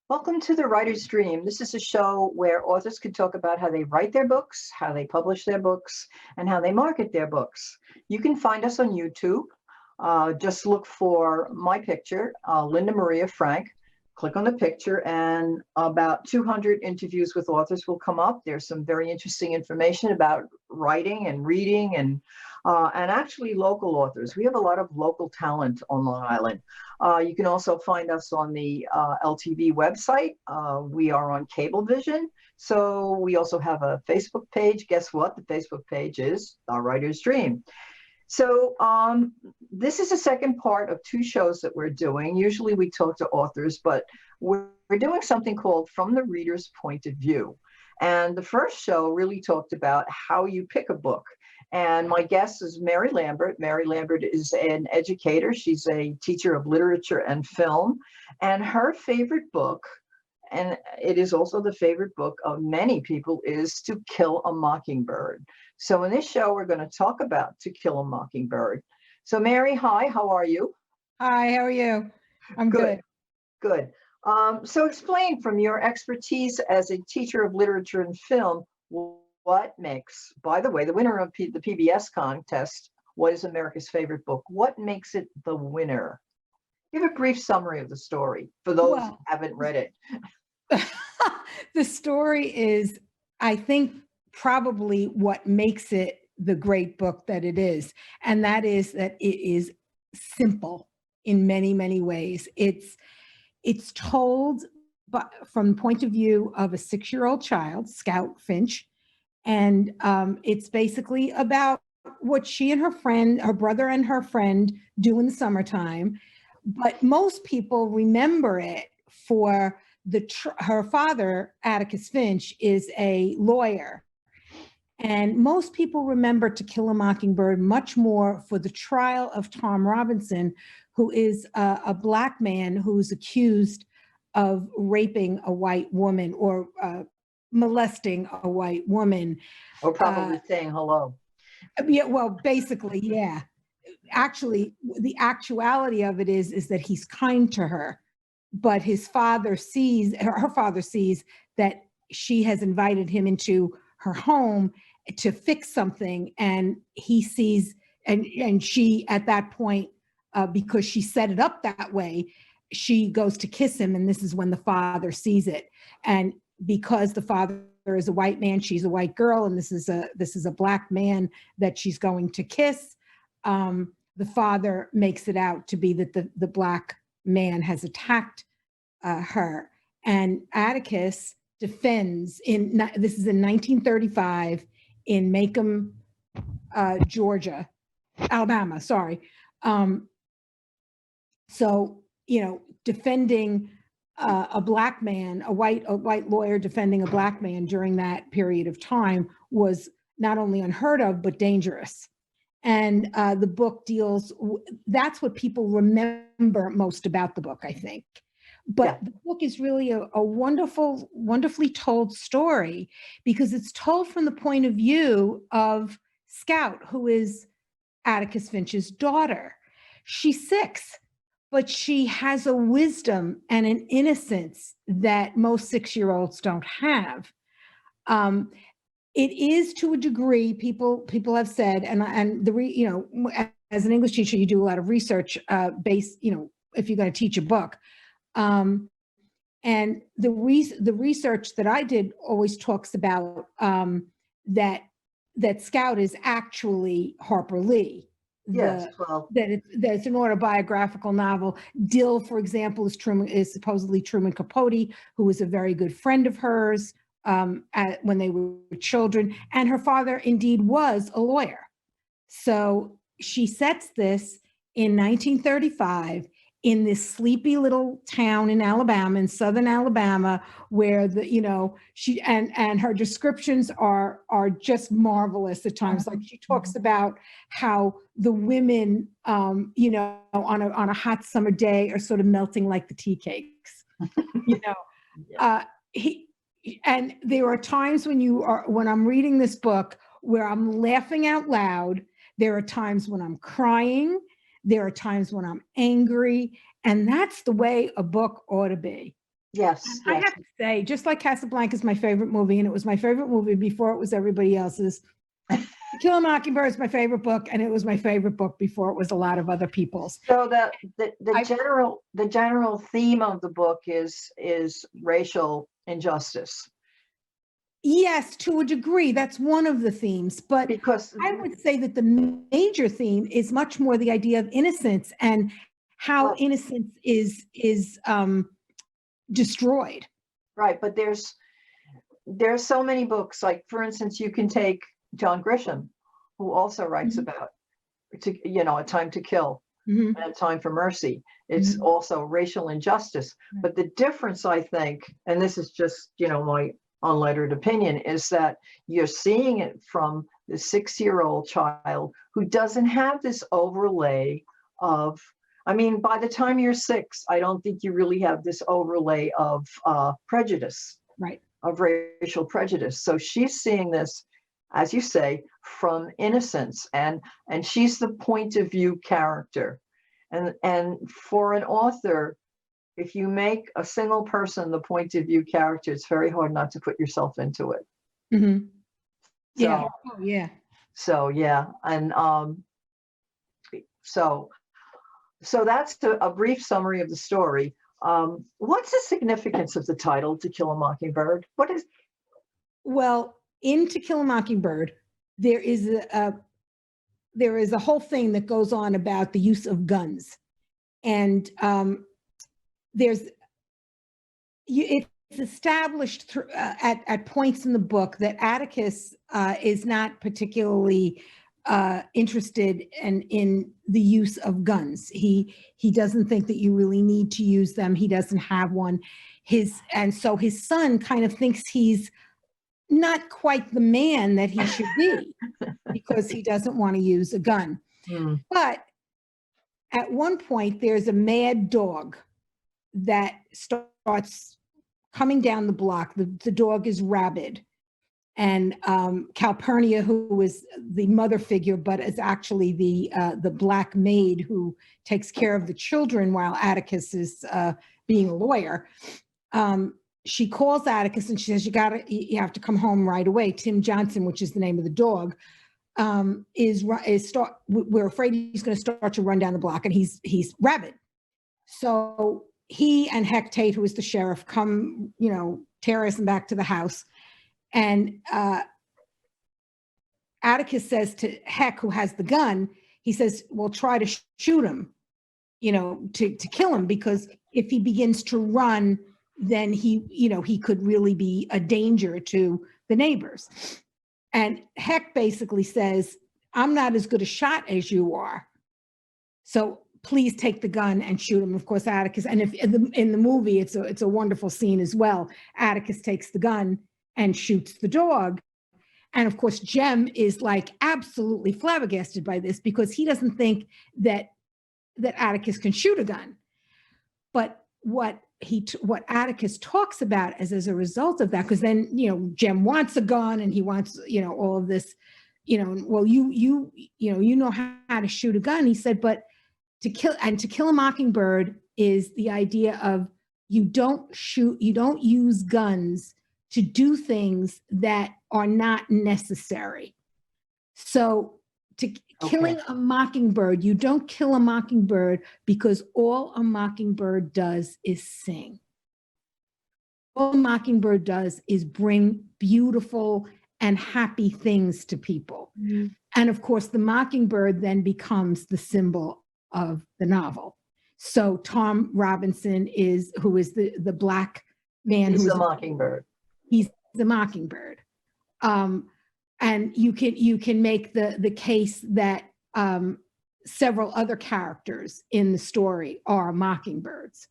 Welcome to the Writer's Dream. This is a show where authors can talk about how they write their books, how they publish their books, and how they market their books. You can find us on YouTube. Just look for my picture, Linda Maria Frank. Click on the picture and about 200 interviews with authors will come up. There's some very interesting information about writing and reading and actually local authors. We have a lot of local talent on Long Island. You can also find us on the LTV website. We are on Cablevision. So we also have a Facebook page. Guess what? The Facebook page is The Writer's Dream. So this is the second part of two shows that we're doing. Usually we talk to authors, but we're doing something called From the Reader's Point of View. And the first show really talked about how you pick a book. And my guest is Mary Lambert. Mary Lambert is an educator. She's a teacher of literature and film. And her favorite book, and it is also the favorite book of many people, is To Kill a Mockingbird. So in this show, we're going to talk about To Kill a Mockingbird. So Mary, hi, how are you? Hi, how are you? I'm good. Good. So explain, from your expertise as a teacher of literature and film, what makes, by the way, the winner of the PBS contest, What is America's Favorite Book? What makes it the winner? Give a brief summary of the story for those who haven't read it. The story is, I think, probably what makes it the great book that it is. And that is that it is simple in many, many ways. It's told from the point of view of a 6-year-old child, Scout Finch. And it's basically about what she and her brother and her friend do in the summertime. But most people remember it for her father, Atticus Finch, is a lawyer. And most people remember To Kill a Mockingbird much more for the trial of Tom Robinson, who is a Black man who's accused of raping a white woman or molesting a white woman. Or probably saying hello. Yeah, well, basically, yeah. Actually, the actuality of it is that he's kind to her, but her father sees that she has invited him into her home to fix something, and he sees, and she, at that point, because she set it up that way, she goes to kiss him, and this is when the father sees it. And because the father is a white man, she's a white girl, and this is a Black man that she's going to kiss. The father makes it out to be that the Black man has attacked her, and Atticus defends. This is in 1935 in Macomb, Alabama. Sorry. So defending a Black man, a white lawyer defending a Black man during that period of time was not only unheard of, but dangerous. And the book that's what people remember most about the book, I think. But the book is really a wonderfully told story, because it's told from the point of view of Scout, who is Atticus Finch's daughter. She's 6. But she has a wisdom and an innocence that most 6-year-olds don't have. It is, to a degree, people have said, and as an English teacher, you do a lot of research based, if you're going to teach a book. And the research that I did always talks about that Scout is actually Harper Lee. Yes, well, that it's an autobiographical novel. Dill, for example, is supposedly Truman Capote, who was a very good friend of hers when they were children, and her father indeed was a lawyer. So she sets this in 1935 in this sleepy little town in Alabama, in southern Alabama, where she and her descriptions are just marvelous at times. Like she talks about how the women, on a hot summer day are sort of melting like the tea cakes. Yeah. And there are times when I'm reading this book where I'm laughing out loud. There are times when I'm crying. There are times when I'm angry. And that's the way a book ought to be. Yes. I have to say, just like Casablanca is my favorite movie, and it was my favorite movie before it was everybody else's. To Kill a Mockingbird is my favorite book, and it was my favorite book before it was a lot of other people's. So the general theme of the book is racial injustice. Yes, to a degree, that's one of the themes, but because I would say that the major theme is much more the idea of innocence and how innocence is destroyed. Right, but there's so many books. Like, for instance, you can take John Grisham, who also writes about A Time to Kill and A Time for Mercy. It's also racial injustice. But the difference, I think, and this is just my unlettered opinion, is that you're seeing it from the 6-year-old child who doesn't have this overlay of, by the time you're 6, I don't think you really have this overlay of prejudice, right? Of racial prejudice. So she's seeing this, as you say, from innocence, and she's the point of view character. And for an author, if you make a single person the point of view character, it's very hard not to put yourself into it. Mm-hmm. Yeah. Oh, yeah. So yeah, and so that's a brief summary of the story. What's the significance of the title, To Kill a Mockingbird? What is? Well, in To Kill a Mockingbird, there is a whole thing that goes on about the use of guns, and it's established at points in the book that Atticus is not particularly interested in the use of guns. He doesn't think that you really need to use them. He doesn't have one. So his son kind of thinks he's not quite the man that he should be because he doesn't want to use a gun. But at one point, there's a mad dog that starts coming down the block. The dog is rabid. And Calpurnia, who is the mother figure, but is actually the black maid who takes care of the children while Atticus is being a lawyer, she calls Atticus and she says, you have to come home right away. Tim Johnson, which is the name of the dog, we're afraid he's going to start to run down the block, and he's rabid. So he and Heck Tate, who is the sheriff, come, terrorize him back to the house. And Atticus says to Heck, who has the gun, he says, well, try to shoot him, to kill him, because if he begins to run, then he could really be a danger to the neighbors. And Heck basically says, I'm not as good a shot as you are, so please take the gun and shoot him. Of course, Atticus, and if in the movie, it's a wonderful scene as well. Atticus takes the gun and shoots the dog. And of course, Jem is like absolutely flabbergasted by this because he doesn't think that Atticus can shoot a gun. But what Atticus talks about is as a result of that, because then, Jem wants a gun and he wants, all of this, well, you know how to shoot a gun. He said, but To Kill a Mockingbird is the idea of you don't use guns to do things that are not necessary. So killing a mockingbird, you don't kill a mockingbird because all a mockingbird does is sing. All a mockingbird does is bring beautiful and happy things to people. Mm-hmm. And of course, the mockingbird then becomes the symbol of the novel. So Tom Robinson who is the black man. He's the mockingbird. He's the mockingbird. And you can make the case that several other characters in the story are mockingbirds,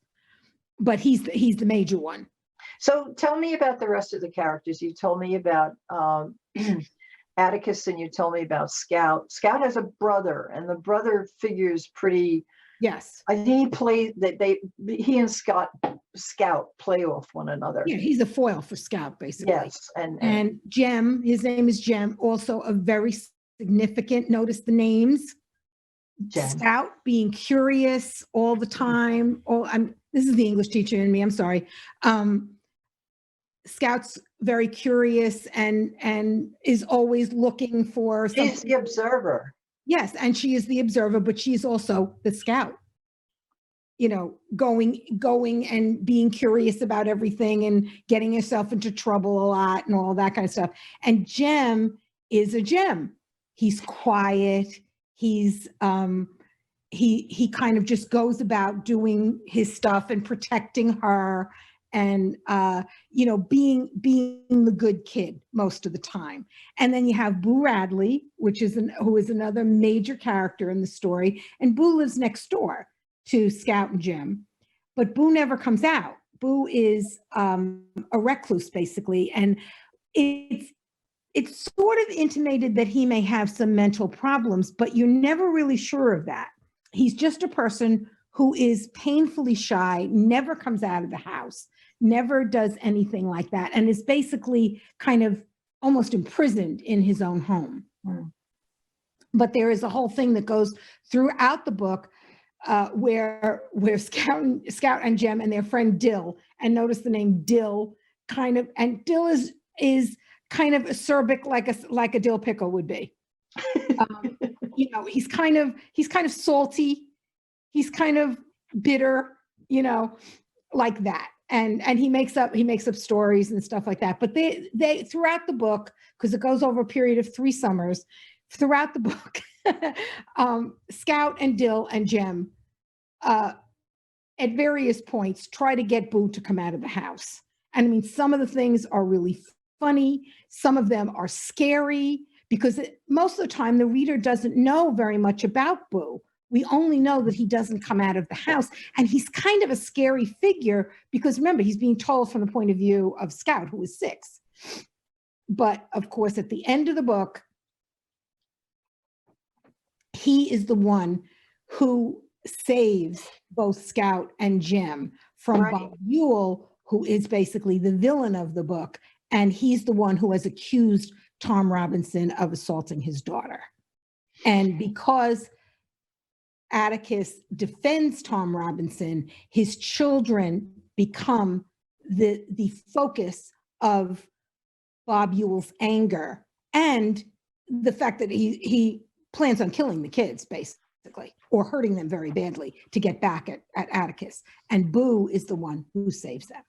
but he's the major one. So tell me about the rest of the characters. You told me about Atticus, and you told me about Scout. Scout has a brother, and the brother figures pretty. Yes. I think he plays that he and Scout play off one another. Yeah, he's a foil for Scout, basically. Yes, and Jem, his name is Jem, also a very significant. Notice the names. Jem. Scout being curious all the time. This is the English teacher in me. I'm sorry. Scout's very curious and is always looking for something. She's the observer. Yes, and she is the observer, but she's also the scout. You know, going and being curious about everything and getting herself into trouble a lot and all that kind of stuff. And Jem is a Jem. He's quiet. He's he kind of just goes about doing his stuff and protecting her, and being the good kid most of the time. And then you have Boo Radley, who is another major character in the story. And Boo lives next door to Scout and Jem, but Boo never comes out. Boo is a recluse, basically, and it's sort of intimated that he may have some mental problems, but you're never really sure of that. He's just a person who is painfully shy, never comes out of the house, never does anything like that, and is basically kind of almost imprisoned in his own home. Mm. But there is a whole thing that goes throughout the book where Scout and Jem and their friend Dill, and notice the name Dill, and Dill is kind of acerbic, like a dill pickle would be. He's kind of salty, he's kind of bitter, like that. And he makes up stories and stuff like that. But they throughout the book, because it goes over a period of 3 summers, throughout the book, Scout and Dill and Jem at various points try to get Boo to come out of the house. And I mean, some of the things are really funny. Some of them are scary, because most of the time the reader doesn't know very much about Boo. We only know that he doesn't come out of the house, and he's kind of a scary figure because remember, he's being told from the point of view of Scout, who is 6. But of course, at the end of the book, he is the one who saves both Scout and Jem from Bob Ewell, who is basically the villain of the book. And he's the one who has accused Tom Robinson of assaulting his daughter. And because Atticus defends Tom Robinson, his children become the focus of Bob Ewell's anger and the fact that he plans on killing the kids, basically, or hurting them very badly to get back at Atticus. And Boo is the one who saves them.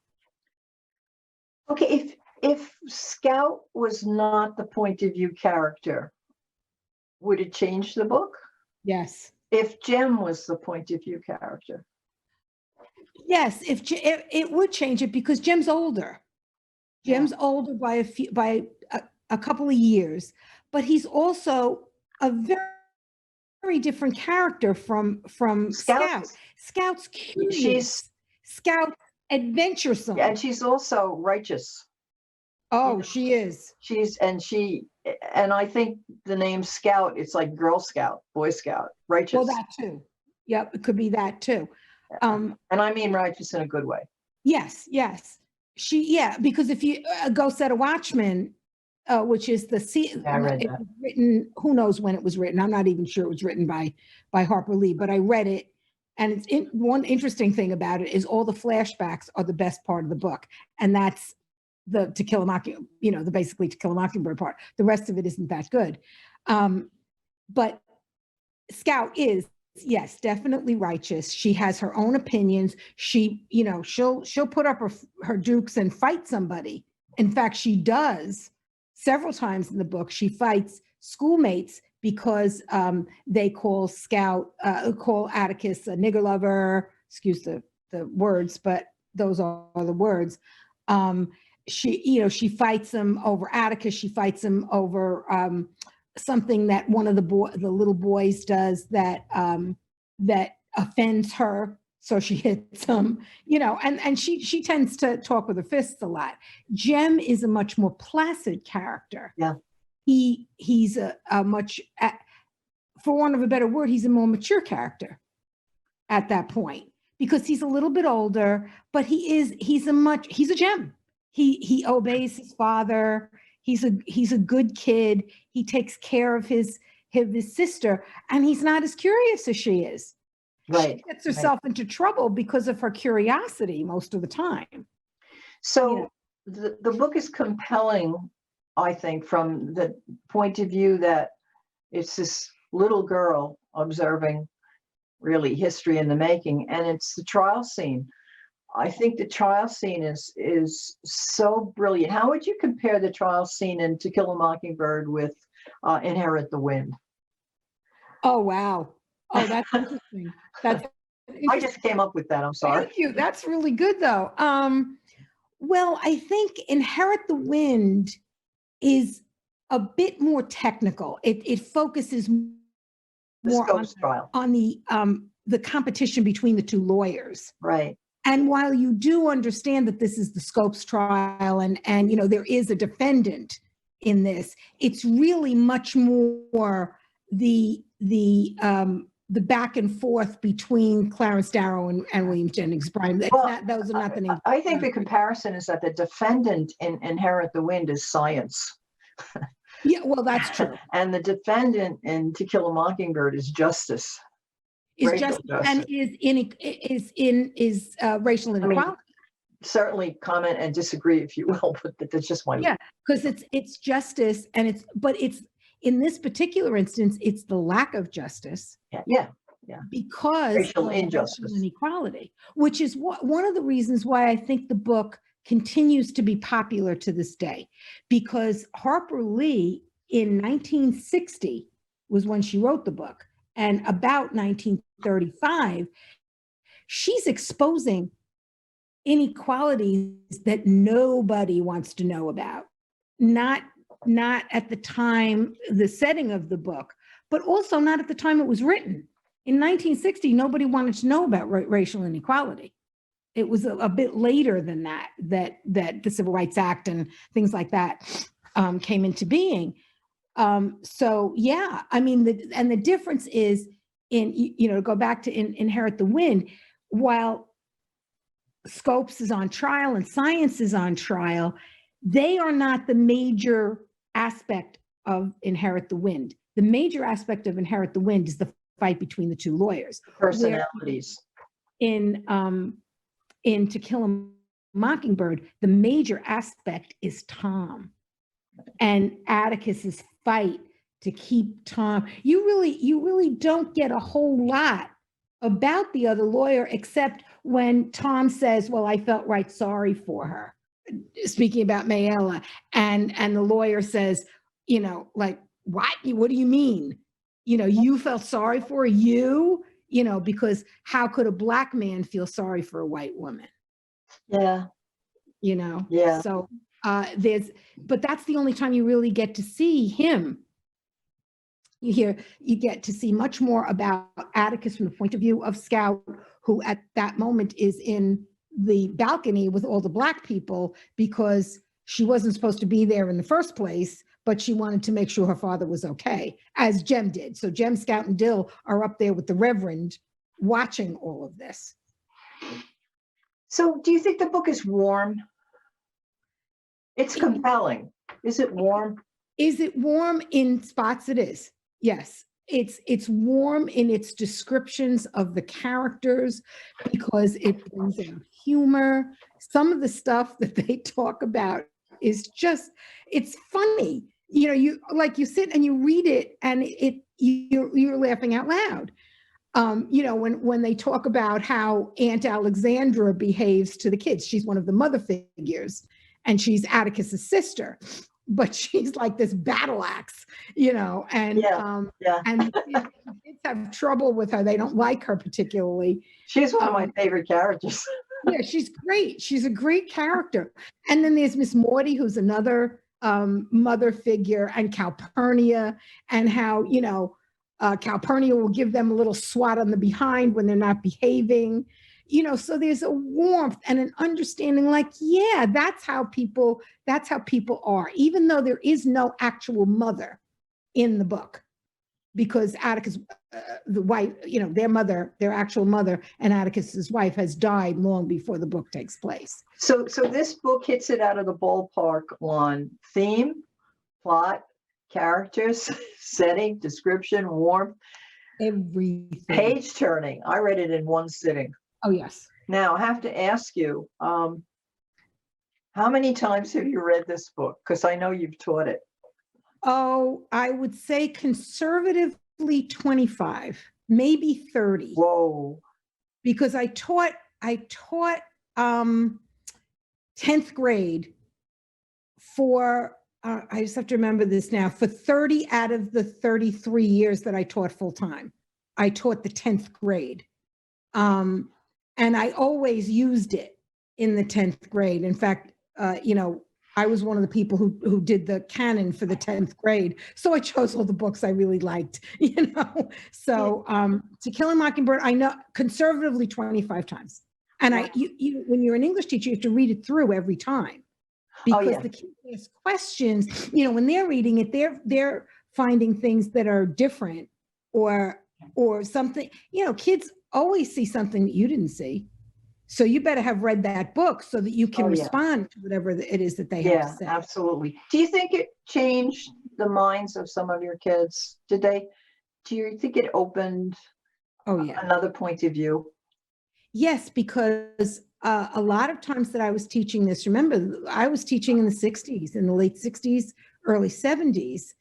Okay, if Scout was not the point of view character, would it change the book? Yes. If Jem was the point of view character. Yes, if it would change it, because Jem's older. Jem's older by a couple of years, but he's also a very, very different character from Scout. Scout's curious. Scout's adventuresome. Yeah, and she's also righteous. Oh, she is. And I think the name Scout, it's like Girl Scout, Boy Scout, righteous. Well, that too. Yep, it could be that too. And I mean righteous in a good way. Yes. Because if you go Set a Watchman, which is I read that. Written, who knows when it was written? I'm not even sure it was written by Harper Lee, but I read it. And one interesting thing about it is all the flashbacks are the best part of the book. And that's the To Kill a Mockingbird, the basically To Kill a Mockingbird part. The rest of it isn't that good. But Scout is, yes, definitely righteous. She has her own opinions. She'll put up her dukes and fight somebody. In fact, she does several times in the book. She fights schoolmates because they call Atticus a nigger lover. Excuse the words, but those are the words. She fights him over Atticus. She fights him over something that one of the little boys does that that offends her, so she hits him, and she tends to talk with her fists a lot. Jem is a much more placid character. Yeah. He's a much, for want of a better word, he's a more mature character at that point, because he's a little bit older, but he's a Jem. He obeys his father. He's a good kid. He takes care of his sister, and he's not as curious as she is. Right. She gets herself into trouble because of her curiosity most of the time. So the book is compelling, I think, from the point of view that it's this little girl observing really history in the making, and it's the trial scene. I think the trial scene is so brilliant. How would you compare the trial scene in To Kill a Mockingbird with Inherit the Wind? Oh, wow. Oh, that's interesting. I just came up with that. I'm sorry. Thank you. That's really good, though. Well, I think Inherit the Wind is a bit more technical. It focuses more on the competition between the two lawyers. Right. And while you do understand that this is the Scopes trial and there is a defendant in this, it's really much more the back and forth between Clarence Darrow and William Jennings Bryan. Those are not the names. I think the comparison is that the defendant in Inherit the Wind is science. Yeah, well, that's true. And the defendant in To Kill a Mockingbird is justice. Is justice and is racial inequality. I mean, certainly comment and disagree if you will, but that's just my because it's justice, and it's in this particular instance, it's the lack of justice. Yeah. Because racial of injustice, racial inequality, which is one of the reasons why I think the book continues to be popular to this day, because Harper Lee in 1960 was when she wrote the book, and about 1935, she's exposing inequalities that nobody wants to know about. Not at the time, the setting of the book, but also not at the time it was written. In 1960, nobody wanted to know about racial inequality. It was a bit later than that the Civil Rights Act and things like that came into being. So yeah, I mean, the difference is to go back to Inherit the Wind, while Scopes is on trial and science is on trial, they are not the major aspect of Inherit the Wind. The major aspect of Inherit the Wind is the fight between the two lawyers. Personalities. In To Kill a Mockingbird, the major aspect is Tom and Atticus's fight to keep Tom. You really don't get a whole lot about the other lawyer, except when Tom says, well, I felt right sorry for her, speaking about Mayella, and the lawyer says, like, what do you mean? You felt sorry for you, because how could a Black man feel sorry for a white woman? Yeah. Yeah. So but that's the only time you really get to see him. You get to see much more about Atticus from the point of view of Scout, who at that moment is in the balcony with all the Black people because she wasn't supposed to be there in the first place, but she wanted to make sure her father was okay, as Jem did. So Jem, Scout, and Dill are up there with the Reverend watching all of this. So do you think the book is warm? It's compelling. Is it warm? Is it warm in spots? It is. Yes. It's warm in its descriptions of the characters because it brings in humor. Some of the stuff that they talk about is just, it's funny. You sit and you read it and you're laughing out loud. When they talk about how Aunt Alexandra behaves to the kids, she's one of the mother figures and she's Atticus's sister, but she's like this battle axe, and the kids have trouble with her. They don't like her particularly. She's one of my favorite characters. Yeah, she's great. She's a great character. And then there's Miss Maudie, who's another mother figure, and Calpurnia, and how, Calpurnia will give them a little swat on the behind when they're not behaving. So there's a warmth and an understanding, like, yeah, that's how people are, even though there is no actual mother in the book, because Atticus, the wife, their mother, their actual mother, and Atticus's wife has died long before the book takes place. So this book hits it out of the ballpark on theme, plot, characters, setting, description, warmth, everything. Page turning. I read it in one sitting. Oh, yes. Now I have to ask you, how many times have you read this book? Because I know you've taught it. Oh, I would say conservatively 25, maybe 30. Whoa. Because I taught 10th grade for, I just have to remember this now, for 30 out of the 33 years that I taught full time. I taught the 10th grade. And I always used it in the 10th grade. In fact, I was one of the people who did the canon for the 10th grade. So I chose all the books I really liked, So To Kill a Mockingbird, I know conservatively 25 times. And when you're an English teacher, you have to read it through every time, because the kids ask questions, when they're reading it, they're finding things that are different or something, kids always see something that you didn't see. So you better have read that book so that you can respond to whatever it is that they have to say. Yeah, absolutely. Do you think it changed the minds of some of your kids? Do you think it opened another point of view? Yes, because a lot of times that I was teaching this, remember, I was teaching in the 60s, in the late 60s, early 70s.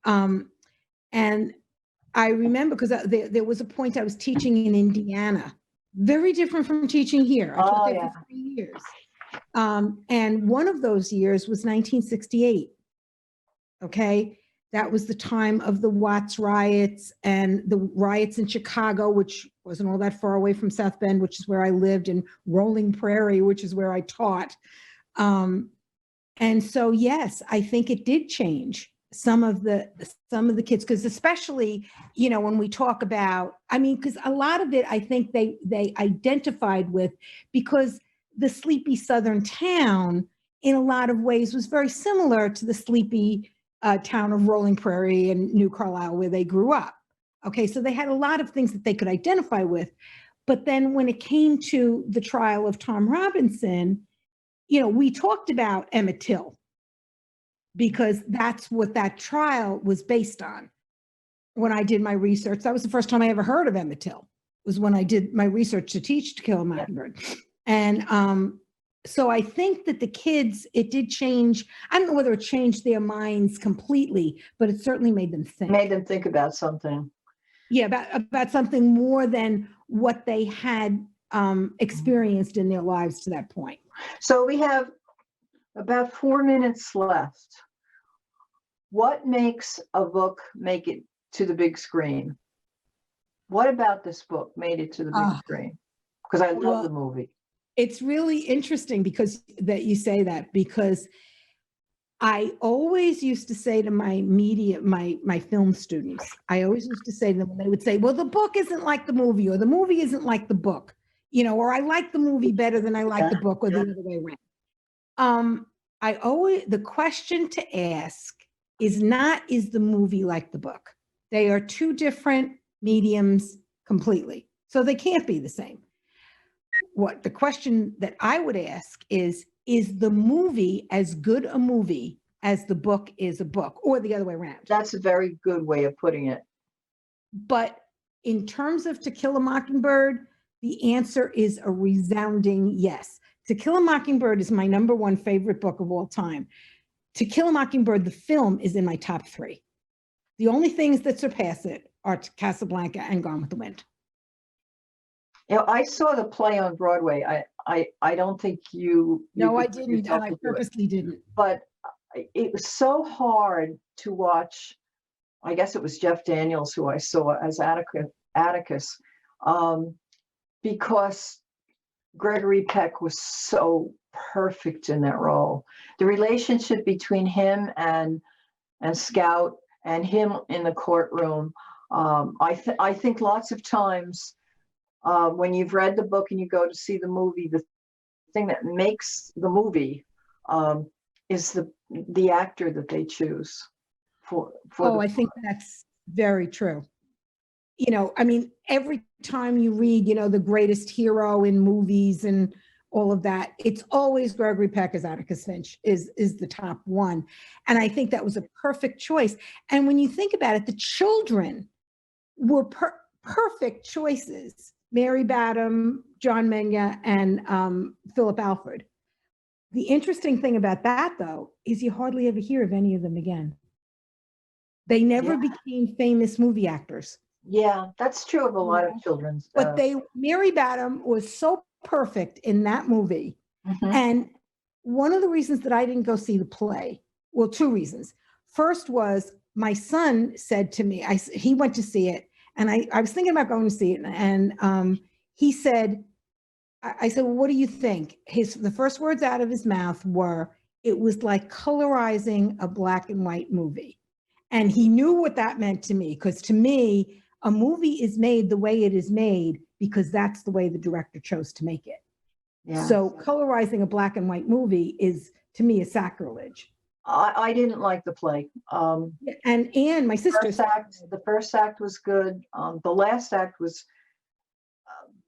And I remember, because there was a point I was teaching in Indiana, very different from teaching here. I taught there for 3 years. And one of those years was 1968. Okay. That was the time of the Watts riots and the riots in Chicago, which wasn't all that far away from South Bend, which is where I lived, and Rolling Prairie, which is where I taught. And so, yes, I think it did change some of the kids, because especially, when we talk about, because a lot of it, I think they identified with, because the sleepy Southern town in a lot of ways was very similar to the sleepy town of Rolling Prairie and New Carlisle, where they grew up. Okay, so they had a lot of things that they could identify with. But then when it came to the trial of Tom Robinson, we talked about Emmett Till, because that's what that trial was based on. When I did my research, that was the first time I ever heard of Emmett Till, was when I did my research to teach To Kill a Mockingbird. And so I think that the kids, it did change. I don't know whether it changed their minds completely, but it certainly made them think. Made them think about something. Yeah, about something more than what they had experienced in their lives to that point. So we have about 4 minutes left. What makes a book make it to the big screen? What about this book made it to the big screen? Because I love the movie. It's really interesting that you say that, because I always used to say to my film students, I always used to say to them, when they would say, well, the book isn't like the movie, or the movie isn't like the book, or I like the movie better than I like the book, or the other way around. The question to ask is not, is the movie like the book? They are two different mediums completely. So they can't be the same. What the question that I would ask is the movie as good a movie as the book is a book, or the other way around? That's a very good way of putting it. But in terms of To Kill a Mockingbird, the answer is a resounding yes. To Kill a Mockingbird is my #1 favorite book of all time. To Kill a Mockingbird, the film, is in my top 3. The only things that surpass it are Casablanca and Gone with the Wind. I saw the play on Broadway. I don't think you. No, I didn't, and I purposely didn't. But it was so hard to watch. I guess it was Jeff Daniels who I saw as Atticus, because Gregory Peck was so perfect in that role. The relationship between him and Scout and him in the courtroom. I think lots of times when you've read the book and you go to see the movie, the thing that makes the movie is the actor that they choose for Oh, the I think that's very true. You know, I mean, every time you read, you know, the greatest hero in movies and all of that, it's always Gregory Peck as Atticus Finch is the top one. And I think that was a perfect choice. And when you think about it, the children were perfect choices. Mary Badham, John Menya, and Philip Alford. The interesting thing about that, though, is you hardly ever hear of any of them again. They never became famous movie actors. Yeah, that's true of a lot of children's. But Mary Badham was so perfect in that movie. And one of the reasons that I didn't go see the play, well, two reasons. First was my son said to me, he went to see it, and I was thinking about going to see it, and he said, I said, well, what do you think? The first words out of his mouth were, it was like colorizing a black and white movie. And he knew what that meant to me, because to me, a movie is made the way it is made because that's the way the director chose to make it. Yeah. So colorizing a black and white movie is, to me, a sacrilege. I didn't like the play. And my sister, the first act was good. The last act was,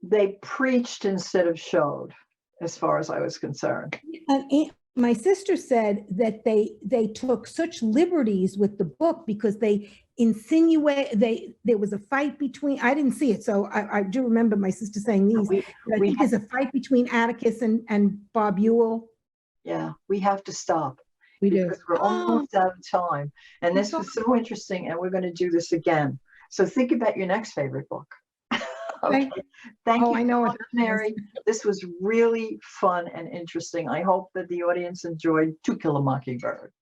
they preached instead of showed, as far as I was concerned. And my sister said that they took such liberties with the book because they there was a fight between, I didn't see it, so I do remember my sister saying these. I think there's a fight between Atticus and Bob Ewell. Yeah, we have to stop. We do. Because we're almost out of time. And this was so interesting, and we're going to do this again. So think about your next favorite book. Okay. Thank you, I know so much, Mary. This was really fun and interesting. I hope that the audience enjoyed To Kill a Mockingbird.